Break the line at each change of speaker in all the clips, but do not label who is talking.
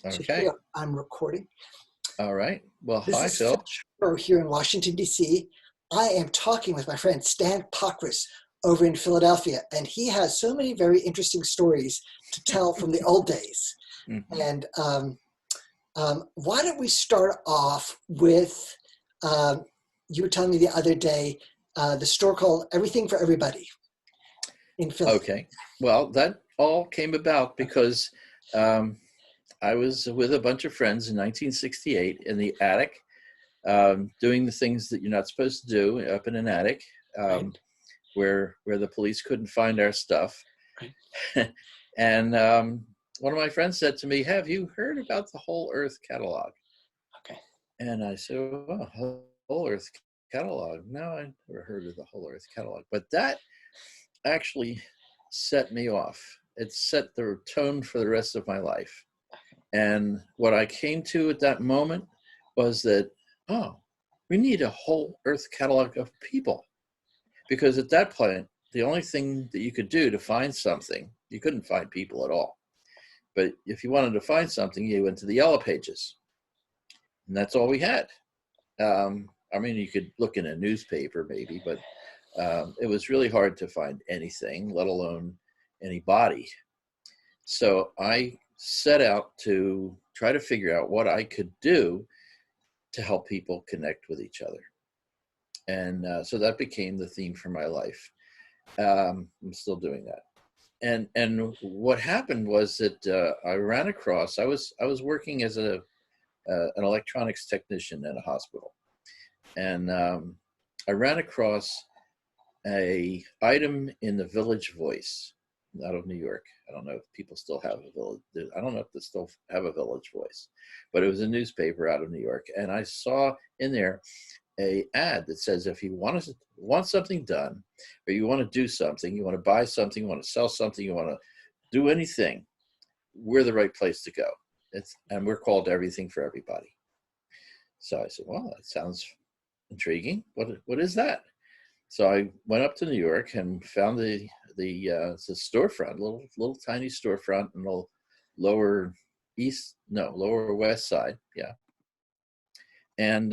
So
Okay.
here I'm recording.
All right. Well,
This
hi,
is Phil
Phil.
Shapiro here in Washington, D.C. I am talking with my friend Stan Pokras over in Philadelphia, and he has so many very interesting stories to tell from the old days.
Mhm.
And why don't we start off with, you were telling me the other day, the store called Everything for Everybody in Philly.
Okay. Well, that all came about because um, I was with a bunch of friends in 1968 in the attic, doing the things that you're not supposed to do up in an attic,
Right,
um, where the police couldn't find our stuff.
right,
And one of my friends said to me, "Have you heard about the Whole Earth catalog?"
okay.
And I said, "Oh, Whole Earth catalog? No, I never heard of the Whole Earth catalog." But that actually set me off. It set the tone for the rest of my life. And what I came to at that moment was that, oh, we need a whole earth catalog of people. Because at that point, the only thing that you could do to find something, you couldn't find people at all. But if you wanted to find something, you went to the yellow pages. And that's all we had. I mean, you could look in a newspaper maybe, but it was really hard to find anything, let alone anybody. So I set out to try to figure out what I could do to help people connect with each other. And so that became the theme for my life. I'm still doing that. And what happened was that I ran across. I was working as an electronics technician at a hospital, and I ran across a item in the Village Voice out of New York. I don't know if people still have a village. I don't know if they still have a Village Voice, but it was a newspaper out of New York, and I saw in there a ad that says if you want something done, or you want to do something, you want to buy something, you want to sell something, you want to do anything, we're the right place to go. And we're called Everything for Everybody. So I said, well, that sounds intriguing. What is that? So I went up to New York and found the storefront, little tiny storefront in the lower lower west side, yeah. And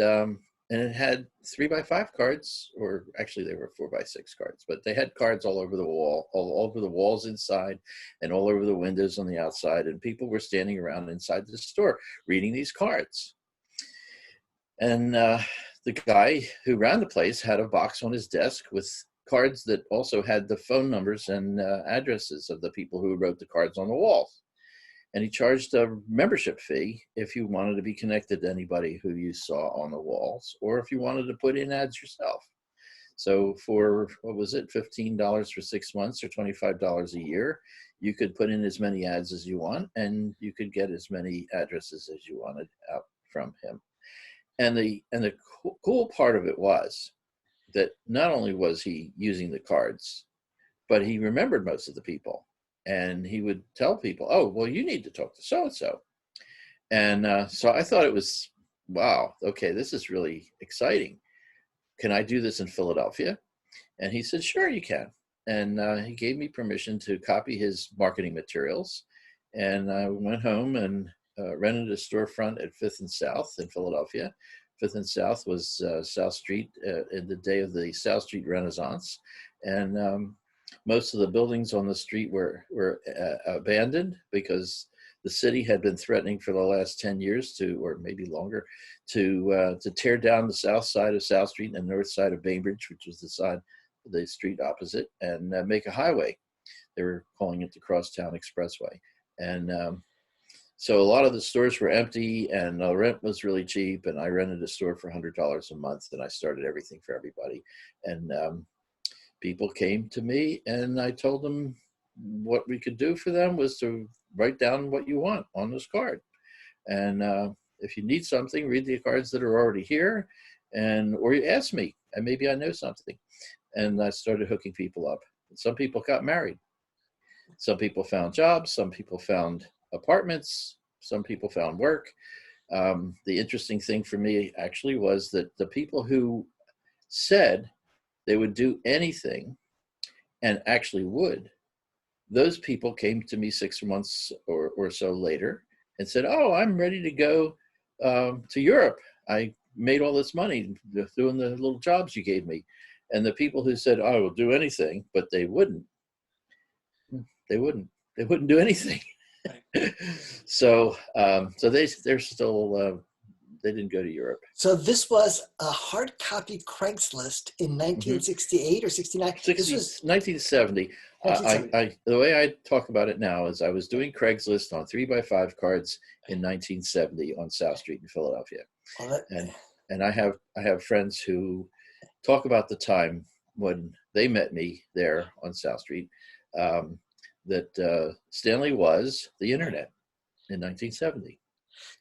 it had 3x5 cards, or actually they were 4x6 cards, but they had cards all over the wall, all over the walls inside, and all over the windows on the outside. And people were standing around inside the store reading these cards. And the guy who ran the place had a box on his desk with cards that also had the phone numbers and addresses of the people who wrote the cards on the walls. And he charged a membership fee if you wanted to be connected to anybody who you saw on the walls, or if you wanted to put in ads yourself. So for, what was it, $15 for 6 months or $25 a year, you could put in as many ads as you want, and you could get as many addresses as you wanted out from him. And the cool part of it was that not only was he using the cards, but he remembered most of the people. And he would tell people, oh, well, you need to talk to so-and-so. And so I thought it was, wow, okay, this is really exciting. Can I do this in Philadelphia? And he said, sure, you can. And he gave me permission to copy his marketing materials. And I went home and rented a storefront at 5th and South in Philadelphia. 5th and South was South Street in the day of the South Street Renaissance. And most of the buildings on the street were abandoned because the city had been threatening for the last 10 years to, or maybe longer, to tear down the south side of South Street and the north side of Bainbridge, which was the street opposite, and make a highway. They were calling it the Crosstown Expressway. And so a lot of the stores were empty, and the rent was really cheap, and I rented a store for $100 a month, and I started Everything for Everybody. And people came to me, and I told them what we could do for them was to write down what you want on this card. And if you need something, read the cards that are already here, or you ask me, and maybe I know something. And I started hooking people up. Some people got married. Some people found jobs. Some people found apartments. Some people found work. The interesting thing for me actually was that the people who said they would do anything and actually would, those people came to me 6 months or so later and said, "Oh, I'm ready to go to Europe. I made all this money doing the little jobs you gave me." And the people who said, "I will do anything," but they wouldn't, they wouldn't, they wouldn't do anything. So, so they're still, they didn't go to Europe.
So this was a hard copy Craigslist in 1968 or 69. This was
1970.
1970.
The way I talk about it now is I was doing Craigslist on 3x5 cards in 1970 on South Street in Philadelphia.
Oh,
And I have friends who talk about the time when they met me there on South Street, that Stanley was the internet in 1970.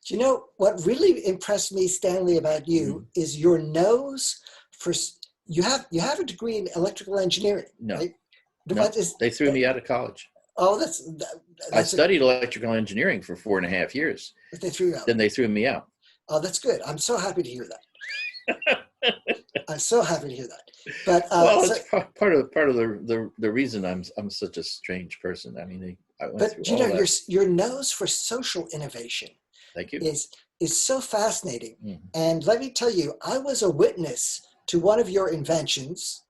Do you know what really impressed me, Stanley, about you is your nose for, you have a degree in electrical engineering,
No,
right?
no, they threw me out of college.
Oh,
I studied electrical engineering for 4.5 years.
But they threw you out.
Then they threw me out.
Oh, that's good. I'm so happy to hear that. I'm so happy to hear that. But
well, it's part of the reason I'm such a strange person. I mean, I went
but
through
you
all
know,
that.
your nose for social innovation
Thank you.
is so fascinating. And let me tell you, I was a witness to one of your inventions,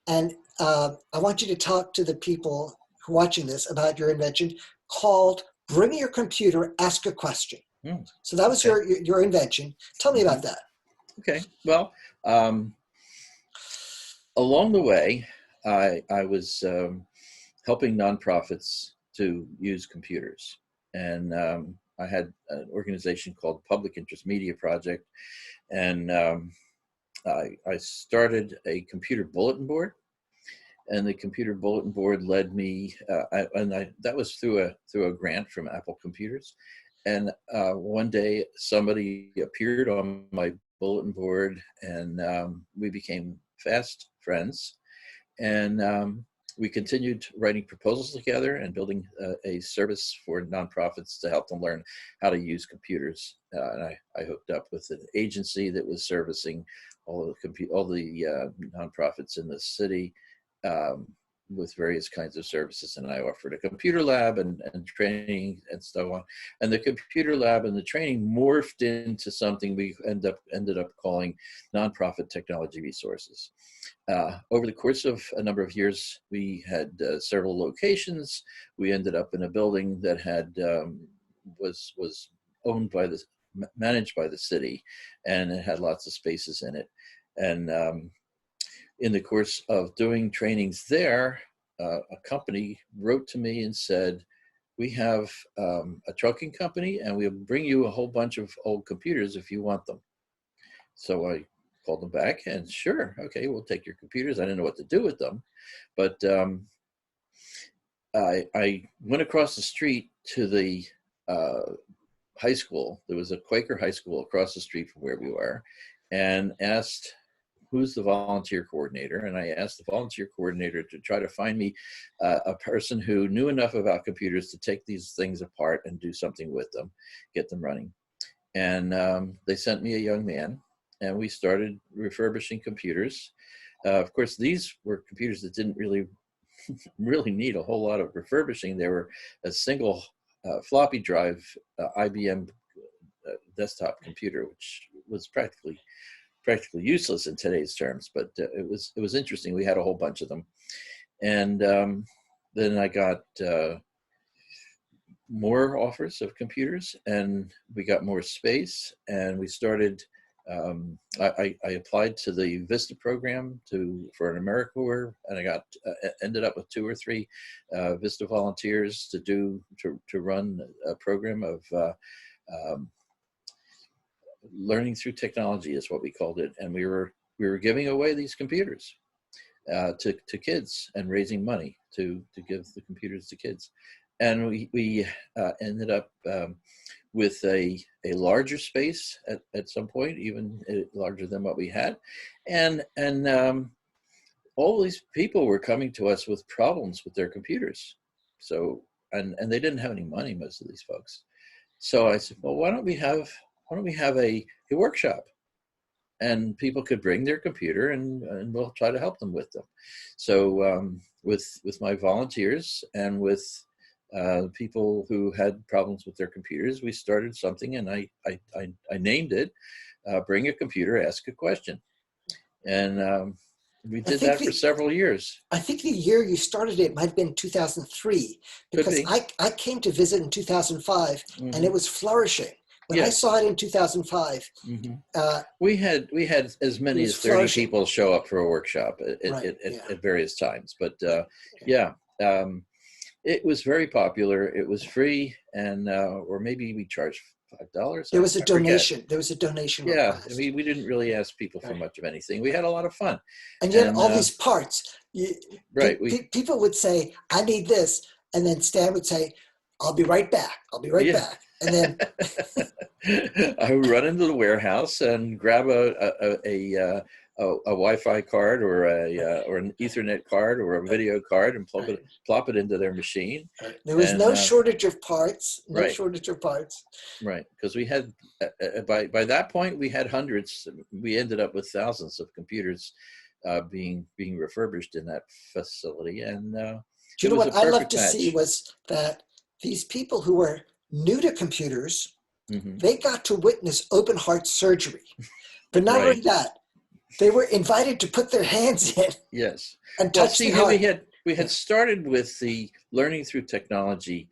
and I want you to talk to the people who are watching this about your invention called "Bring Your Computer, Ask a Question." So that was your invention. Tell me about that.
Okay. Well, along the way, I was helping nonprofits to use computers, and I had an organization called Public Interest Media Project, and I started a computer bulletin board, and the computer bulletin board led me, that was through a grant from Apple Computers, and one day somebody appeared on my bulletin board, and we became fast friends, and we continued writing proposals together and building a service for nonprofits to help them learn how to use computers. And I hooked up with an agency that was servicing all the nonprofits in the city with various kinds of services. And I offered a computer lab and training and so on. And the computer lab and the training morphed into something we ended up calling Nonprofit Technology Resources. Over the course of a number of years, we had several locations. We ended up in a building that had was owned by managed by the city, and it had lots of spaces in it. And in the course of doing trainings there, a company wrote to me and said, "We have a trucking company, and we'll bring you a whole bunch of old computers if you want them." So I called them back, and sure, okay, we'll take your computers. I didn't know what to do with them, but I went across the street to the high school. There was a Quaker high school across the street from where we were, and asked, "Who's the volunteer coordinator?" And I asked the volunteer coordinator to try to find me a person who knew enough about computers to take these things apart and do something with them, get them running. And they sent me a young man, and we started refurbishing computers. Of course, these were computers that didn't really need a whole lot of refurbishing. They were a single floppy drive IBM desktop computer, which was practically useless in today's terms, but it was interesting. We had a whole bunch of them, and then I got more offers of computers, and we got more space, and we started. I applied to the Vista program for an AmeriCorps, and I got ended up with 2 or 3 Vista volunteers to run a program of learning through technology, is what we called it, and we were giving away these computers to kids and raising money to give the computers to kids, and we ended up with a larger space at some point, even larger than what we had, and all these people were coming to us with problems with their computers, so and they didn't have any money, most of these folks. So I said, well, why don't we have a workshop, and people could bring their computer, and we'll try to help them with them. So with my volunteers and with people who had problems with their computers. We started something, and I named it Bring a Computer, Ask a Question. And we did that for several years.
I think the year you started it might have been 2003, because I came to visit in 2005, and it was flourishing. When I saw it in 2005,
we had as many as 30 people show up for a workshop at various times. But it was very popular. It was free, and or maybe we charged $5.
There was a donation. There was a donation.
Yeah, we didn't really ask people for much of anything. We had a lot of fun.
And yet all these parts, people would say, I need this. And then Stan would say, I'll be right back. I'll be right back. And then
I would run into the warehouse and grab a Wi-Fi card or an Ethernet card or a video card and plop it into their machine.
There was no shortage of parts. No shortage of parts.
Right, because we had by that point we had hundreds. We ended up with thousands of computers being refurbished in that facility. And
do you know what I love to see was that these people who were new to computers, they got to witness open heart surgery. But not only that, they were invited to put their hands in.
Yes.
And touch the heart.
We had started with the Learning Through Technology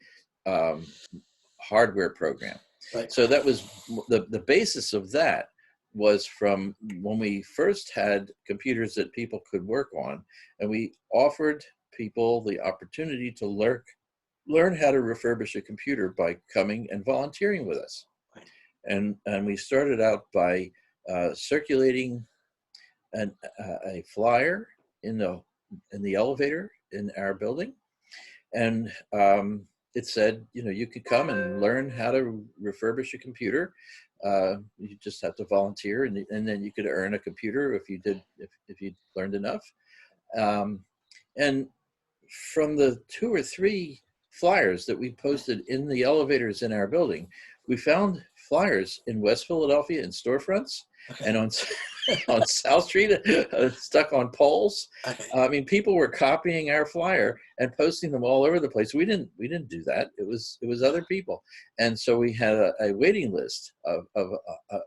hardware program.
Right.
So that was the basis of that was from when we first had computers that people could work on, and we offered people the opportunity to learn how to refurbish a computer by coming and volunteering with us.
Right.
And we started out by circulating a flyer in the elevator in our building, and it said, you could come and learn how to refurbish a computer. You just have to volunteer, and then you could earn a computer if you learned enough. And from the 2 or 3 flyers that we posted in the elevators in our building, we found flyers in West Philadelphia in storefronts and on South Street, stuck on poles. I mean, people were copying our flyer and posting them all over the place. We didn't do that. It was other people, and so we had a waiting list of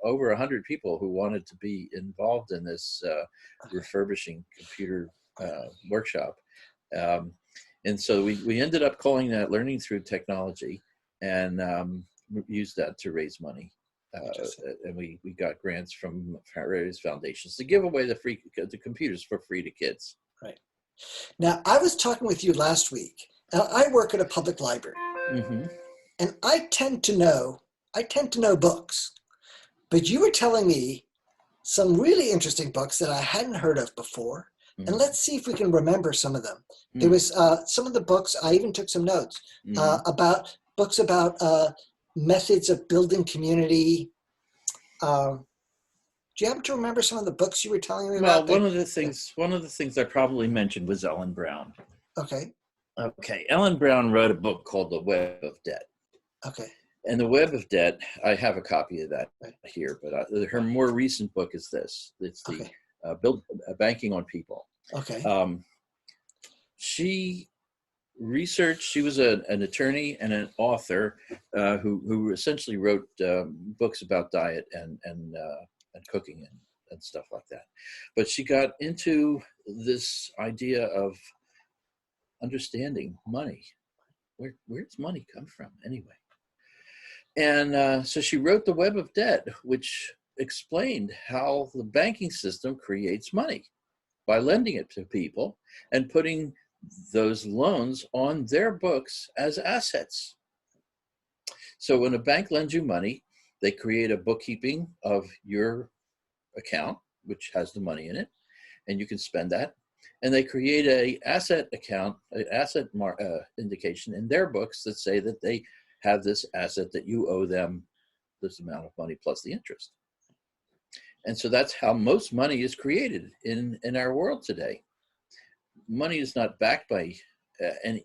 over 100 people who wanted to be involved in this refurbishing computer workshop. And so we ended up calling that Learning Through Technology, and used that to raise money. And we got grants from various foundations to give away the computers for free to kids.
Right. Now, I was talking with you last week. Now, I work at a public library, and I tend to know books. But you were telling me some really interesting books that I hadn't heard of before. And let's see if we can remember some of them. There was some of the books, I even took some notes, about books about methods of building community. Do you happen to remember some of the books you were telling me about?
Well, one of the things I probably mentioned was Ellen Brown.
Okay.
Ellen Brown wrote a book called The Web of Debt.
Okay.
And The Web of Debt, I have a copy of that here, but her more recent book is this. It's the Banking on People.
Okay.
She researched. She was an attorney and an author who essentially wrote books about diet and cooking and stuff like that. But she got into this idea of understanding money. Where does money come from anyway? And so she wrote The Web of Debt, which explained how the banking system creates money by lending it to people and putting those loans on their books as assets. So when a bank lends you money, they create a bookkeeping of your account, which has the money in it, and you can spend that. And they create a asset account, an asset indication in their books that say that they have this asset that you owe them this amount of money plus the interest. And so that's how most money is created in our world today. Money is not backed by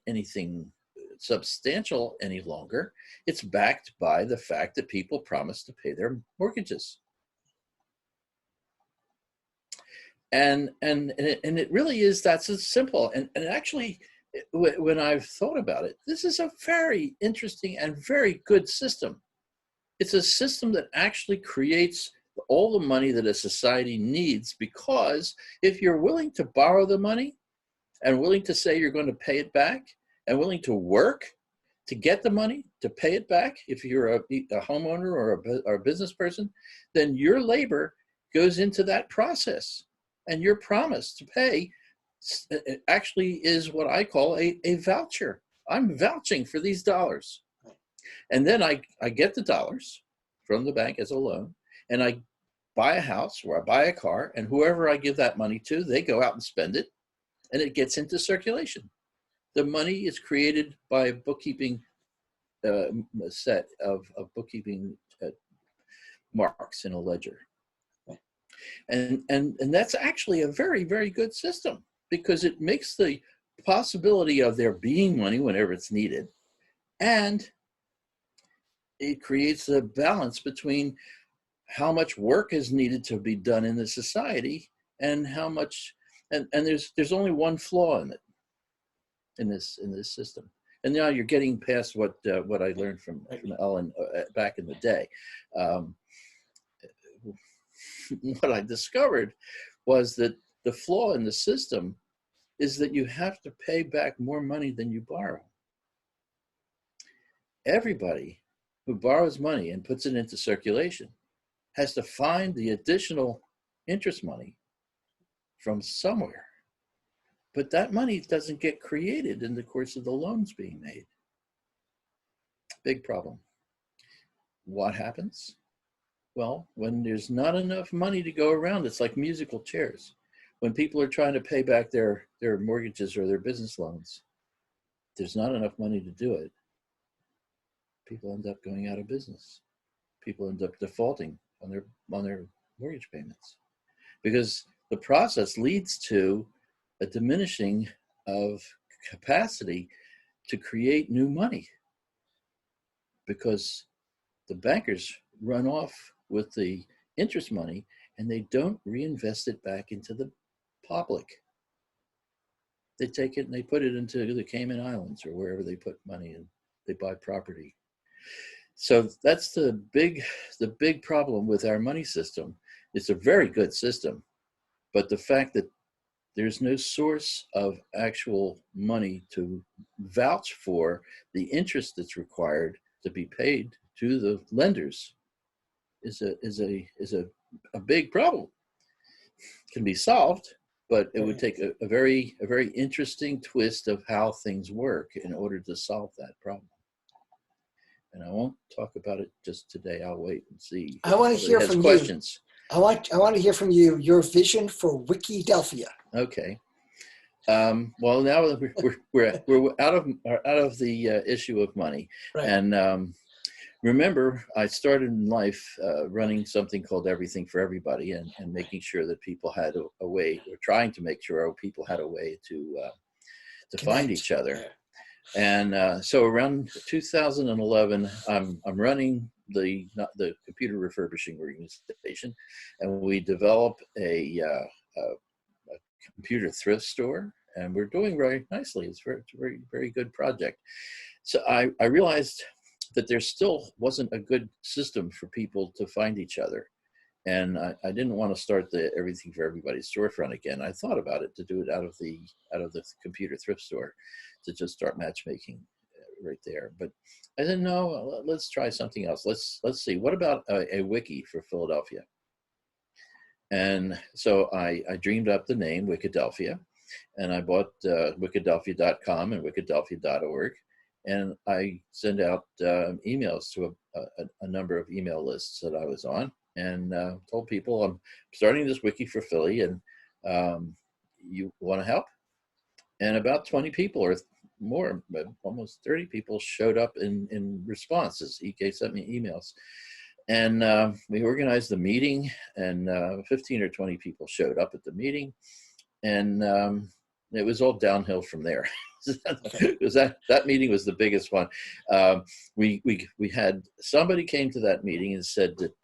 anything substantial any longer. It's backed by the fact that people promise to pay their mortgages. And it really is, that's as simple. And actually, when I've thought about it, this is a very interesting and very good system. It's a system that actually creates all the money that a society needs, because if you're willing to borrow the money and willing to say you're going to pay it back and willing to work to get the money to pay it back, if you're a homeowner or a business person, then your labor goes into that process, and your promise to pay actually is what I call a voucher. I'm vouching for these dollars. And then I get the dollars from the bank as a loan, and I buy a house or I buy a car, and whoever I give that money to, they go out and spend it, and it gets into circulation. The money is created by a bookkeeping set of bookkeeping marks in a ledger. And that's actually a very, very good system, because it makes the possibility of there being money whenever it's needed, and it creates a balance between how much work is needed to be done in the society and how much, and there's only one flaw in it, in this system. And now you're getting past what I learned from Ellen back in the day. What I discovered was that the flaw in the system is that you have to pay back more money than you borrow. Everybody who borrows money and puts it into circulation has to find the additional interest money from somewhere. But that money doesn't get created in the course of the loans being made. Big problem. What happens? Well, when there's not enough money to go around, it's like musical chairs. When people are trying to pay back their mortgages or their business loans, there's not enough money to do it. People end up going out of business. People end up defaulting on their mortgage payments, because the process leads to a diminishing of capacity to create new money, because the bankers run off with the interest money and they don't reinvest it back into the public. They take it and they put it into the Cayman Islands or wherever they put money, and they buy property. So that's the big problem with our money system. It's a very good system, but the fact that there's no source of actual money to vouch for the interest that's required to be paid to the lenders is a big problem. It can be solved, but it would take a very interesting twist of how things work in order to solve that problem. And I won't talk about it just today. I'll wait and see.
I want to hear from
questions.
I want to hear from you, your vision for Wiki Delphia.
Okay. Well, now we're out of the issue of money, right. And remember, I started in life running something called Everything for Everybody, and making sure that people had a way, or trying to make sure people had a way to find each other. Yeah. And so around 2011, I'm running the computer refurbishing organization, and we develop a computer thrift store, and we're doing very nicely. It's a very, very good project. So I realized that there still wasn't a good system for people to find each other. And I didn't want to start the Everything for Everybody storefront again. I thought about it to do it out of the computer thrift store, to just start matchmaking right there. But I said, no, let's try something else. Let's see. What about a wiki for Philadelphia? And so I dreamed up the name Wiki Delphia, and I bought wikidelphia.com and wikidelphia.org. And I sent out emails to a number of email lists that I was on, and told people, I'm starting this wiki for Philly, and you want to help? And about 20 people or more, almost 30 people showed up in responses. EK sent me emails. And we organized the meeting, and 15 or 20 people showed up at the meeting. And it was all downhill from there. Because that meeting was the biggest one. We had somebody came to that meeting and said that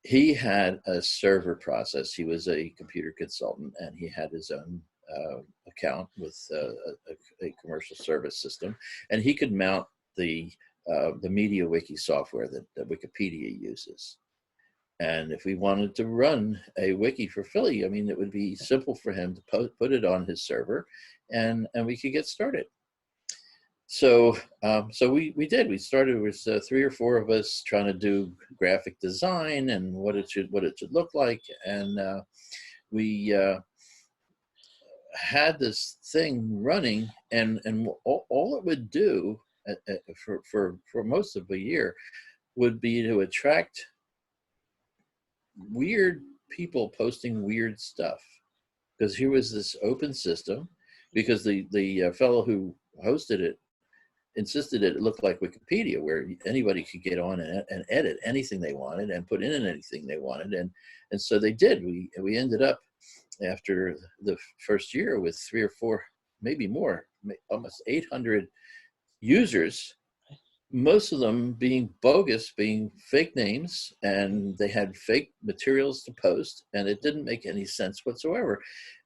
he had a server process. He was a computer consultant, and he had his own account with a commercial service system, and he could mount the MediaWiki software that Wikipedia uses. And if we wanted to run a wiki for Philly, I mean, it would be simple for him to put it on his server, and we could get started. So we did. We started with 3 or 4 of us trying to do graphic design and what it should look like, and we had this thing running, and all it would do for most of a year would be to attract weird people posting weird stuff, because here was this open system, because the fellow who hosted it insisted it looked like Wikipedia, where anybody could get on and edit anything they wanted and put in anything they wanted, and so they did. We ended up after the first year with 3 or 4, maybe more, almost 800 users, most of them being bogus, being fake names, and they had fake materials to post, and it didn't make any sense whatsoever.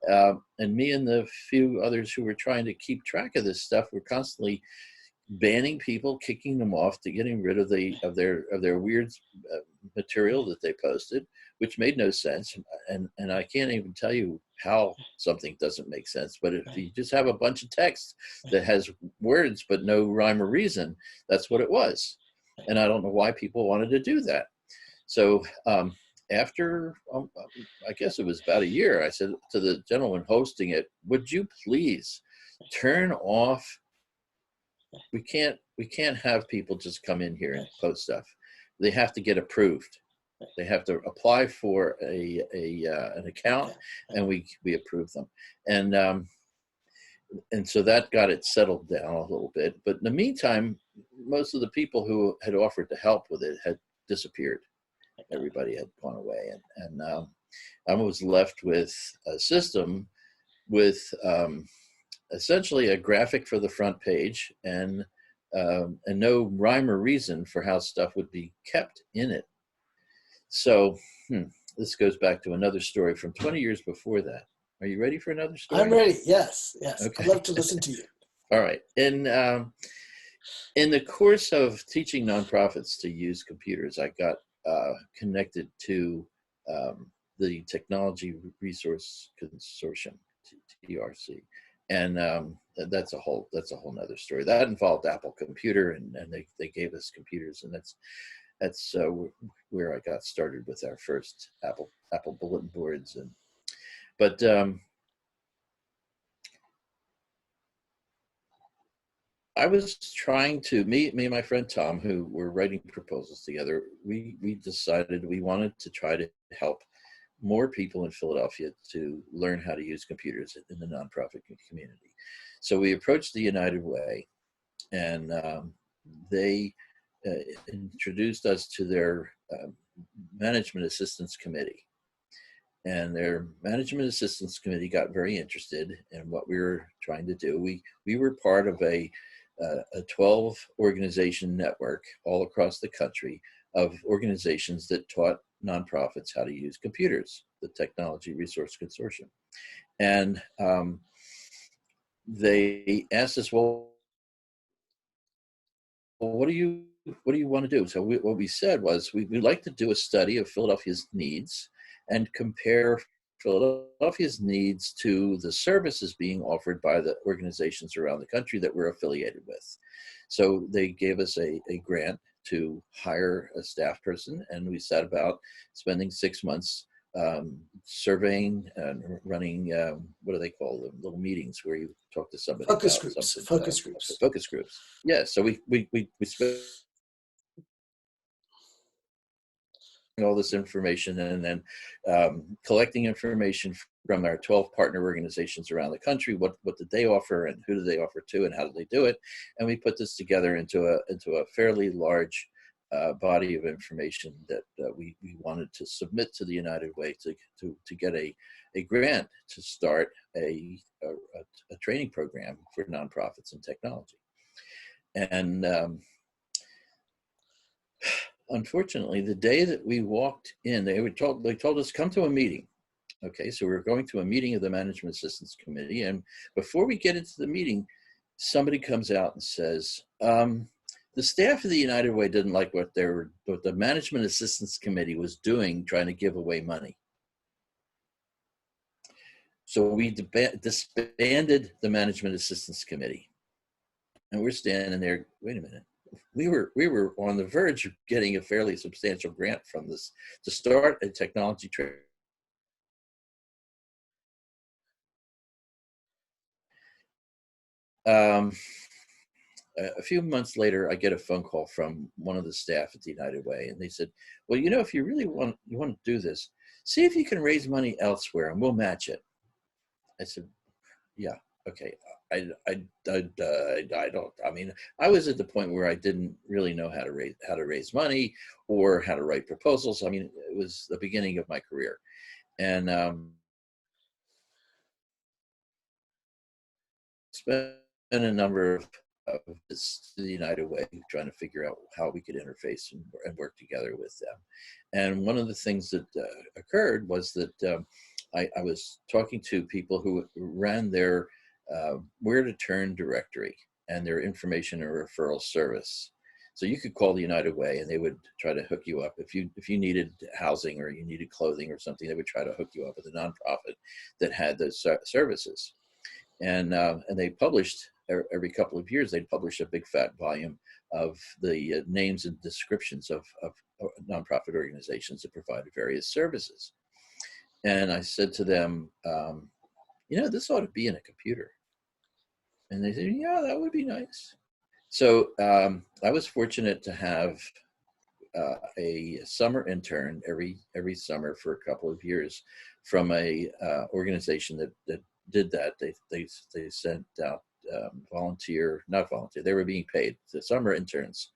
And me and the few others who were trying to keep track of this stuff were constantly banning people, kicking them off, to getting rid of their weird material that they posted, which made no sense. And I can't even tell you how something doesn't make sense. But if you just have a bunch of text that has words but no rhyme or reason, that's what it was. And I don't know why people wanted to do that. So after, I guess it was about a year, I said to the gentleman hosting it, would you please turn off, we can't have people just come in here and post stuff. They have to get approved. They have to apply for an account, and we approve them. And so that got it settled down a little bit. But in the meantime, most of the people who had offered to help with it had disappeared. Everybody had gone away, and I was left with a system with essentially a graphic for the front page, and no rhyme or reason for how stuff would be kept in it. So this goes back to another story from 20 years before that. Are you ready for another story?
I'm ready. Yes.
Okay.
I'd love to listen to you.
All right. In the course of teaching nonprofits to use computers, I got connected to the Technology Resource Consortium, TRC. And that's a whole nother story. That involved Apple Computer, and they gave us computers, and that's where I got started with our first Apple bulletin boards. But I was trying to, me and my friend Tom, who were writing proposals together, we decided we wanted to try to help more people in Philadelphia to learn how to use computers in the nonprofit community. So we approached the United Way, and they introduced us to their management assistance committee. And their management assistance committee got very interested in what we were trying to do. We were part of a 12 organization network all across the country of organizations that taught nonprofits how to use computers, the Technology Resource Consortium. And they asked us, well, what do you want to do? So what we said was, we'd like to do a study of Philadelphia's needs and compare Philadelphia's needs to the services being offered by the organizations around the country that we're affiliated with. So they gave us a grant to hire a staff person, and we set about spending 6 months surveying and running, what do they call them, little meetings where you talk to somebody
Focus
about
groups.
something.
Focus groups.
Yeah, so we spent all this information, and then collecting information from our 12 partner organizations around the country. What did they offer, and who did they offer to, and how did they do it? And we put this together into a fairly large body of information that we wanted to submit to the United Way to get a grant to start a training program for nonprofits in technology. And unfortunately, the day that we walked in, they told us, come to a meeting. Okay, so we're going to a meeting of the Management Assistance Committee, and before we get into the meeting, somebody comes out and says, the staff of the United Way didn't like what the Management Assistance Committee was doing, trying to give away money. So we disbanded the Management Assistance Committee. And we're standing there, wait a minute. We were on the verge of getting a fairly substantial grant from this to start a technology trade. A few months later, I get a phone call from one of the staff at the United Way, and they said, well, you know, if you really want to do this, see if you can raise money elsewhere and we'll match it. I said, yeah, okay. I don't, I mean, I was at the point where I didn't really know how to raise money or how to write proposals. I mean, it was the beginning of my career. And spent a number of visits to the United Way, trying to figure out how we could interface and work together with them. And one of the things that occurred was that I was talking to people who ran their where to turn directory and their information and referral service. So you could call the United Way and they would try to hook you up. If you needed housing or you needed clothing or something, they would try to hook you up with a nonprofit that had those services. And they published, every couple of years, they'd publish a big fat volume of the names and descriptions of nonprofit organizations that provided various services. And I said to them, you know, this ought to be in a computer. And they said, yeah, that would be nice. So I was fortunate to have a summer intern every summer for a couple of years from a organization that did that. They sent out not volunteer, they were being paid, the summer interns.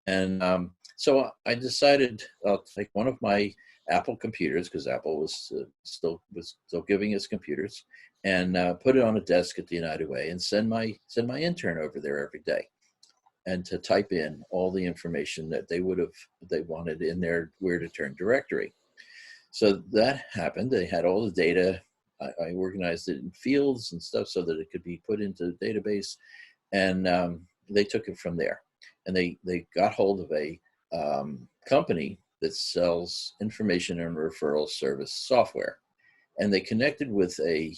And so I decided I'll take one of my Apple computers, because Apple was still giving us computers, and put it on a desk at the United Way and send my intern over there every day, and to type in all the information that they wanted in their where to turn directory. So that happened. They had all the data. I organized it in fields and stuff so that it could be put into the database, and they took it from there. And they got hold of a company that sells information and referral service software, and they connected with a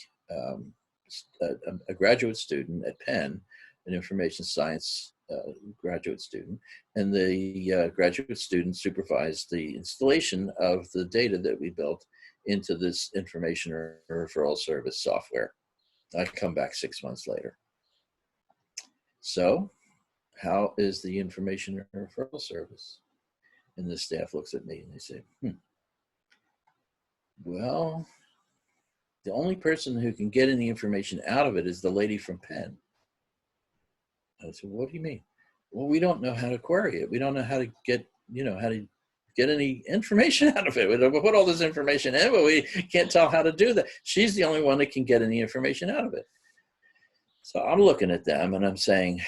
graduate student at Penn, an information science graduate student, and the graduate student supervised the installation of the data that we built into this information or referral service software. I come back 6 months later. So, how is the information or referral service? And the staff looks at me and they say, well, the only person who can get any information out of it is the lady from Penn. I said, what do you mean? Well, we don't know how to query it. We don't know how to get, how to get any information out of it. We put all this information in, but we can't tell how to do that. She's the only one that can get any information out of it. So I'm looking at them and I'm saying,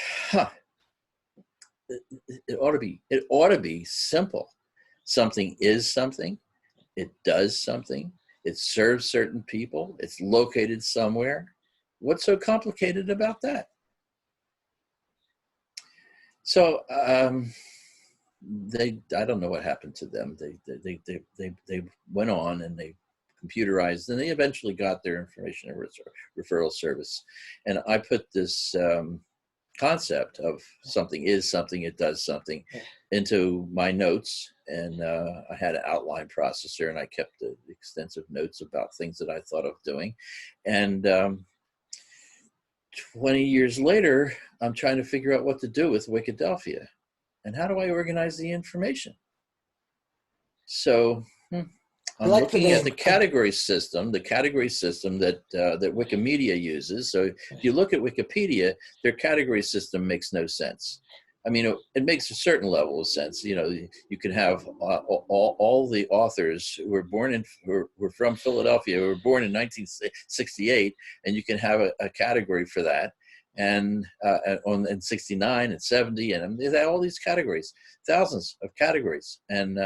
it ought to be simple. Something is something. It does something. It serves certain people. It's located somewhere. What's so complicated about that? So I don't know what happened to them. They went on and they computerized, and they eventually got their information and referral service. And I put this concept of something is something, it does something, into my notes. And I had an outline processor, and I kept extensive notes about things that I thought of doing. And 20 years later, I'm trying to figure out what to do with Wiki Delphia. And how do I organize the information? So I'm looking at the category system that Wikimedia uses. So if you look at Wikipedia, their category system makes no sense. I mean, it makes a certain level of sense. You can have all the authors who were from Philadelphia, who were born in 1968, and you can have a category for that. And in 69 and 70, and they had all these categories, thousands of categories. And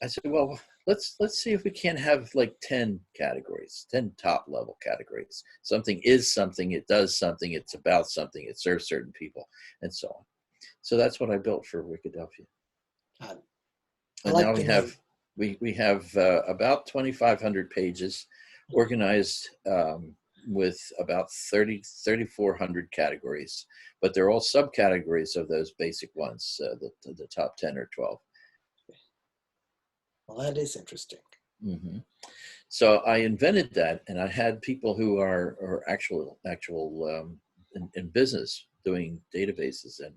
I said, well, let's see if we can't have like 10 categories, 10 top level categories. Something is something, it does something, it's about something, it serves certain people, and so on. So that's what I built for Wiki Delphia.
I
And
like
now
the name.
we have about 2,500 pages organized with about 3,400 categories, but they're all subcategories of those basic ones, the top 10 or 12.
Well, that is interesting.
Mm-hmm. So I invented that, and I had people who are actual in business doing databases and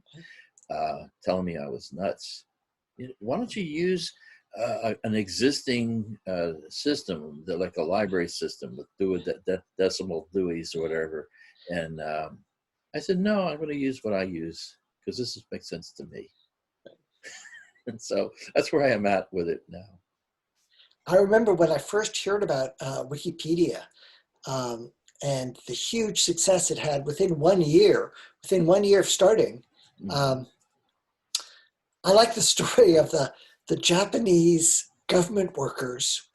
telling me I was nuts. Why don't you use an existing system, like a library system with decimal Dewey's or whatever? And I said, no, I'm going to use what I use because this makes sense to me. And so that's where I am at with it now.
I remember when I first heard about Wikipedia and the huge success it had within 1 year. Within 1 year of starting,
Mm-hmm.
I like the story of the Japanese government workers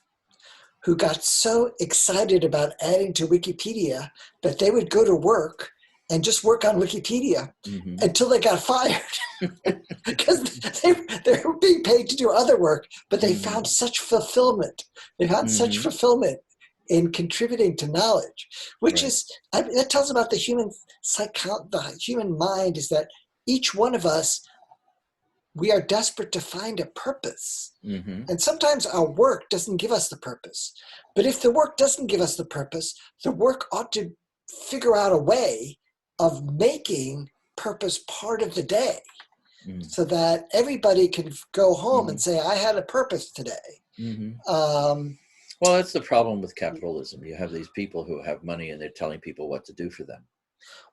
who got so excited about adding to Wikipedia that they would go to work and just work on Wikipedia
Mm-hmm.
until they got fired because they were being paid to do other work, but they found such fulfillment. They found such fulfillment in contributing to knowledge, which
Right.
is, that tells about the human the human mind, is that each one of us, we are desperate to find a purpose.
Mm-hmm.
And sometimes our work doesn't give us the purpose. But if the work doesn't give us the purpose, the work ought to figure out a way of making purpose part of the day so that everybody can go home and say, I had a purpose today.
Well, that's the problem with capitalism. You have these people who have money and they're telling people what to do for them.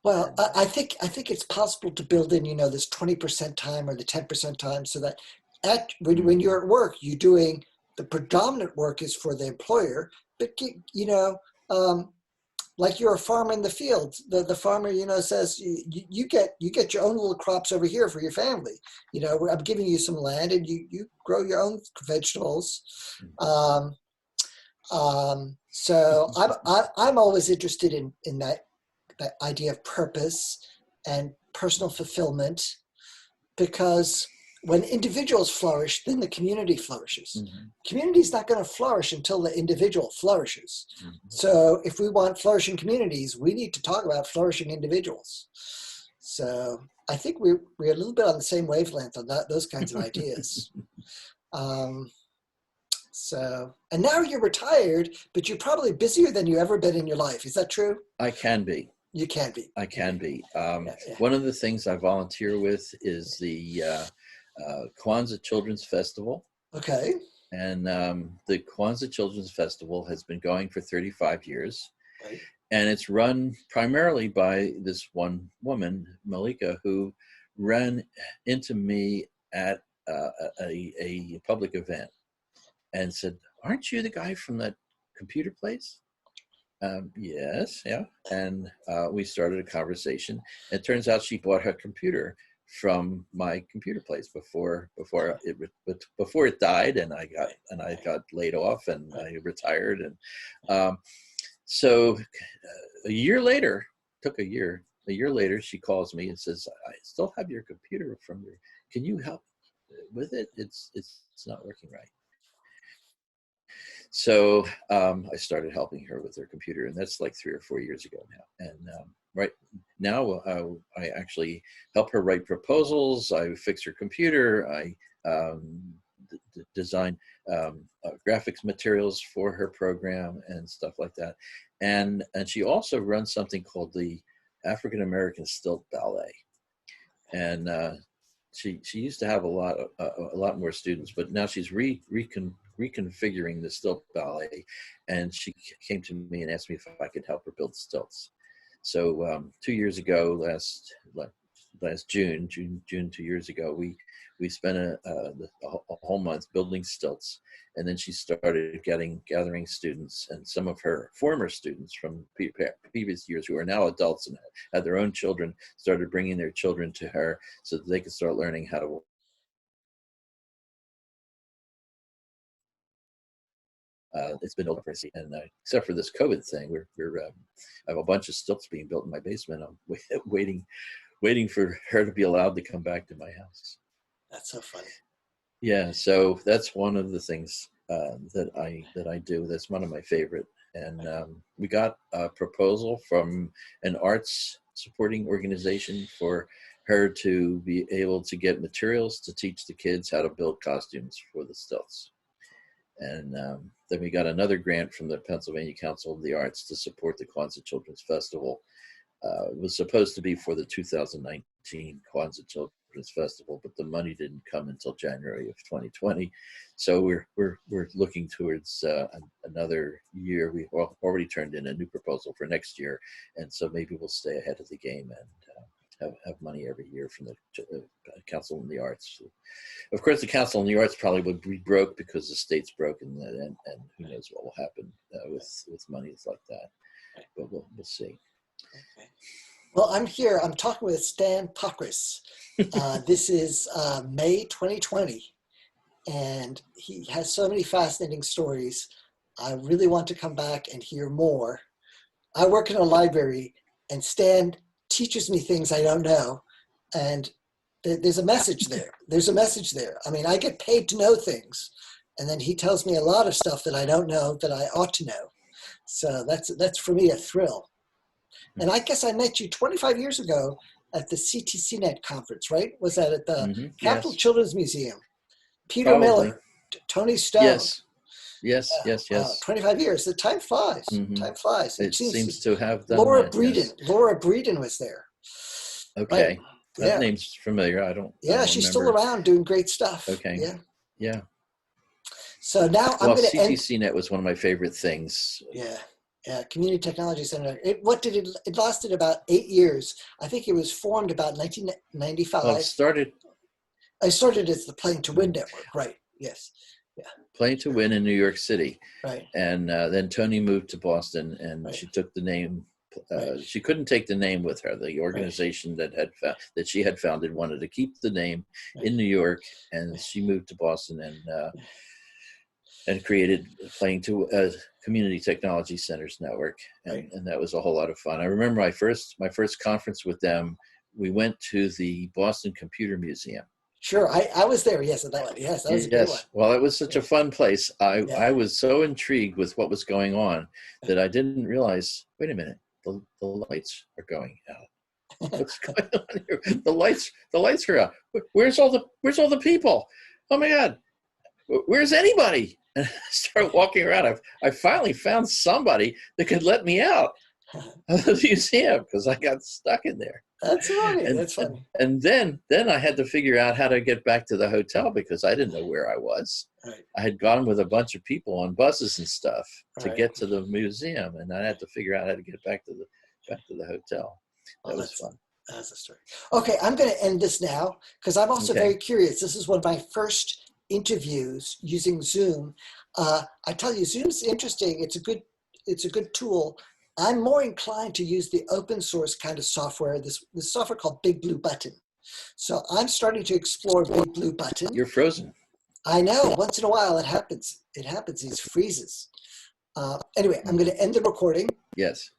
Well, I think it's possible to build in, this 20% time or the 10% time, so that when you're at work, you're doing the predominant work is for the employer, but like you're a farmer in the field. The farmer, says you get your own little crops over here for your family. I'm giving you some land and you grow your own vegetables. So I'm always interested in that idea of purpose and personal fulfillment, because when individuals flourish, then the community flourishes. Community is not going to flourish until the individual flourishes. So if we want flourishing communities, we need to talk about flourishing individuals. So I think we're a little bit on the same wavelength on those kinds of ideas. And now you're retired, but you're probably busier than you ever been in your life. Is that true?
I can be.
You can be.
I can be. One of the things I volunteer with is the Kwanzaa Children's Festival.
Okay.
And the Kwanzaa Children's Festival has been going for 35 years.
Right.
And it's run primarily by this one woman, Malika, who ran into me at a public event and said, aren't you the guy from that computer place? Yes, yeah. And we started a conversation. It turns out she bought her computer from my computer place before it died, and I got laid off and I retired. And so a year later, took a year. A year later, she calls me and says, "I still have your computer from your. Can you help with it? It's not working right." So I started helping her with her computer, and that's like 3 or 4 years ago now. And right now, I actually help her write proposals. I fix her computer. I design graphics materials for her program and stuff like that. And she also runs something called the African American Stilt Ballet. And she used to have a lot more students, but now she's reconfiguring the stilt ballet, and she came to me and asked me if I could help her build stilts. So 2 years ago, last June 2 years ago, we spent a whole month building stilts, and then she started gathering students, and some of her former students from previous years who are now adults and had their own children started bringing their children to her so that they could start learning how to it's been over, and except for this COVID thing, I have a bunch of stilts being built in my basement. I'm waiting for her to be allowed to come back to my house.
That's so funny.
Yeah, so that's one of the things that I do. That's one of my favorite. And we got a proposal from an arts supporting organization for her to be able to get materials to teach the kids how to build costumes for the stilts. And then we got another grant from the Pennsylvania Council of the Arts to support the Kwanzaa Children's Festival. It was supposed to be for the 2019 Kwanzaa Children's Festival, but the money didn't come until January of 2020. So we're looking towards another year. We've already turned in a new proposal for next year, and so maybe we'll stay ahead of the game and have money every year from the Council on the Arts. Of course, the Council on the Arts probably would be broke because the state's broken, and who knows what will happen with monies like that. But we'll see.
Okay. Well, I'm here. I'm talking with Stan Pokras. This is May 2020, and he has so many fascinating stories. I really want to come back and hear more. I work in a library, and Stan teaches me things I don't know, and there's a message there. There's a message there. I mean, I get paid to know things, and then he tells me a lot of stuff that I don't know that I ought to know. So that's for me a thrill. And I guess I met you 25 years ago at the CTCnet conference, right? Was that at the Capitol Children's Museum? Peter Miller, Tony Stone.
Yes.
25 years. The time flies. Time flies.
It seems to have done
Laura
that,
Breeden.
yes.
Laura Breeden was there.
Okay.
Right?
That name's familiar. I don't
she's
remember.
still around doing great stuff.
Okay. Yeah.
So now I'm going to end.
CTCnet was one of my favorite things.
Yeah, Community Technology Center. It lasted about 8 years. I think it was formed about 1995.
Well, it
started as the Playing to Win network, right? Yes. Yeah.
Playing to Win in New York City.
Right.
And then Tony moved to Boston, and she took the name. She couldn't take the name with her. The organization that she had founded wanted to keep the name in New York, and she moved to Boston and created Playing to Community Technology Centers Network, and that was a whole lot of fun. I remember my first conference with them. We went to the Boston Computer Museum.
Sure, I was there. Yes, that one. Yes, that was a good one.
Well, it was such a fun place. I was so intrigued with what was going on that I didn't realize. Wait a minute, the lights are going out. What's going on here? The lights are out. Where's all the people? Oh my God, where's anybody? And I started walking around. I finally found somebody that could let me out of the museum because I got stuck in there.
That's funny. That's funny.
And then I had to figure out how to get back to the hotel because I didn't know where I was. Right. I had gone with a bunch of people on buses and stuff to get to the museum, and I had to figure out how to get back to the hotel. That was fun.
That's a story. Okay, I'm going to end this now because I'm also very curious. This is one of my first interviews using Zoom. I tell you, Zoom's interesting. It's a good tool. I'm more inclined to use the open source kind of software, this software called Big Blue Button. So I'm starting to explore Big Blue Button.
You're frozen.
I know. Once in a while it happens. These freezes. Anyway, I'm going to end the recording.
Yes.